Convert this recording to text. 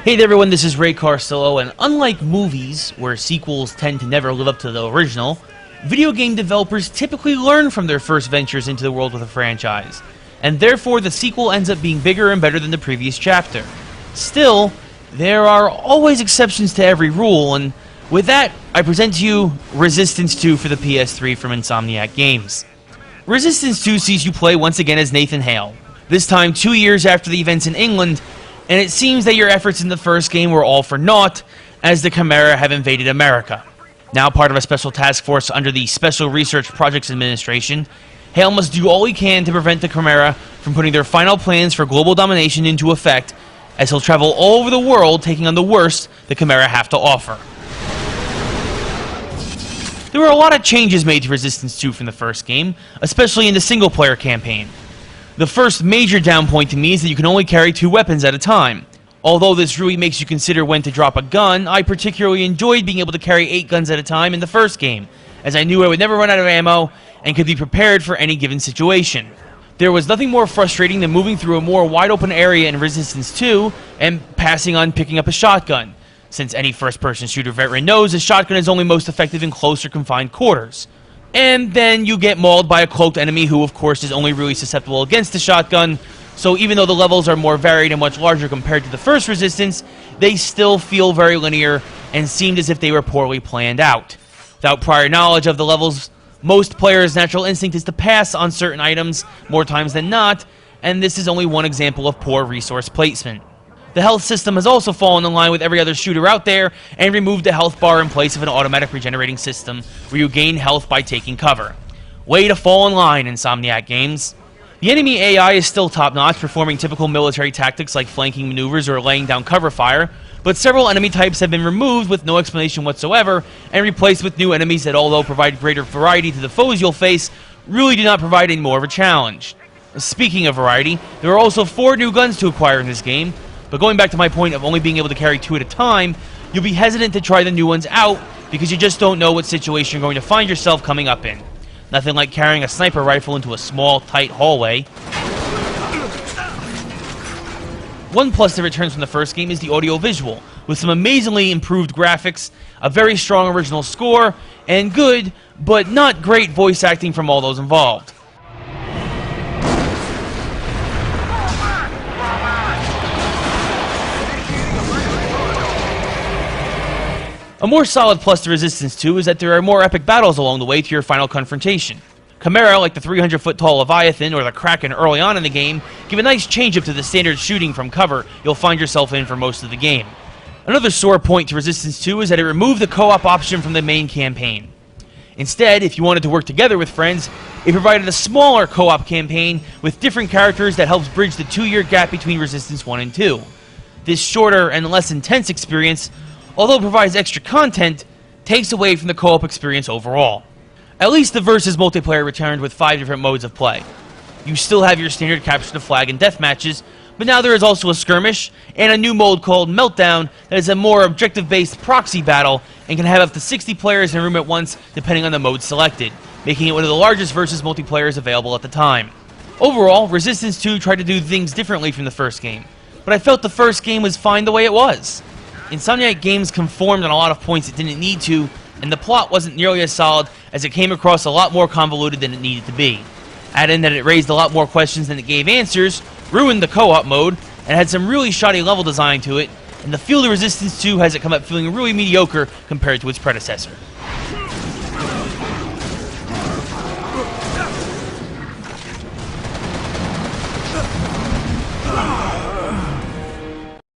Hey there everyone, this is Ray Carcillo, and unlike movies, where sequels tend to never live up to the original, video game developers typically learn from their first ventures into the world with a franchise, and therefore the sequel ends up being bigger and better than the previous chapter. Still, there are always exceptions to every rule, and with that, I present to you Resistance 2 for the PS3 from Insomniac Games. Resistance 2 sees you play once again as Nathan Hale, this time 2 years after the events in England, and it seems that your efforts in the first game were all for naught, as the Chimera have invaded America. Now part of a special task force under the Special Research Projects Administration, Hale must do all he can to prevent the Chimera from putting their final plans for global domination into effect, as he'll travel all over the world taking on the worst the Chimera have to offer. There were a lot of changes made to Resistance 2 from the first game, especially in the single-player campaign. The first major down point to me is that you can only carry 2 weapons at a time. Although this really makes you consider when to drop a gun, I particularly enjoyed being able to carry 8 guns at a time in the first game, as I knew I would never run out of ammo and could be prepared for any given situation. There was nothing more frustrating than moving through a more wide-open area in Resistance 2 and passing on picking up a shotgun, since any first-person shooter veteran knows a shotgun is only most effective in close or confined quarters. And then you get mauled by a cloaked enemy who, of course, is only really susceptible against the shotgun, so even though the levels are more varied and much larger compared to the first Resistance, they still feel very linear and seemed as if they were poorly planned out. Without prior knowledge of the levels, most players' natural instinct is to pass on certain items more times than not, and this is only one example of poor resource placement. The health system has also fallen in line with every other shooter out there and removed the health bar in place of an automatic regenerating system where you gain health by taking cover. Way to fall in line, Insomniac Games. The enemy AI is still top-notch, performing typical military tactics like flanking maneuvers or laying down cover fire, but several enemy types have been removed with no explanation whatsoever and replaced with new enemies that, although provide greater variety to the foes you'll face, really do not provide any more of a challenge. Speaking of variety, there are also 4 new guns to acquire in this game, but going back to my point of only being able to carry 2 at a time, you'll be hesitant to try the new ones out because you just don't know what situation you're going to find yourself coming up in. Nothing like carrying a sniper rifle into a small, tight hallway. One plus that returns from the first game is the audio-visual, with some amazingly improved graphics, a very strong original score, and good, but not great voice acting from all those involved. A more solid plus to Resistance 2 is that there are more epic battles along the way to your final confrontation. Chimera, like the 300-foot-tall Leviathan or the Kraken early on in the game, give a nice change-up to the standard shooting from cover you'll find yourself in for most of the game. Another sore point to Resistance 2 is that it removed the co-op option from the main campaign. Instead, if you wanted to work together with friends, it provided a smaller co-op campaign with different characters that helps bridge the 2-year gap between Resistance 1 and 2. This shorter and less intense experience, although it provides extra content, takes away from the co-op experience overall. At least the Versus multiplayer returned with 5 different modes of play. You still have your standard capture the flag and death matches, but now there is also a skirmish, and a new mode called Meltdown that is a more objective-based proxy battle and can have up to 60 players in a room at once depending on the mode selected, making it one of the largest Versus multiplayers available at the time. Overall, Resistance 2 tried to do things differently from the first game, but I felt the first game was fine the way it was. Insomniac Games conformed on a lot of points it didn't need to, and the plot wasn't nearly as solid as it came across a lot more convoluted than it needed to be. Add in that it raised a lot more questions than it gave answers, ruined the co-op mode, and had some really shoddy level design to it, and the feel of Resistance 2 has it come up feeling really mediocre compared to its predecessor.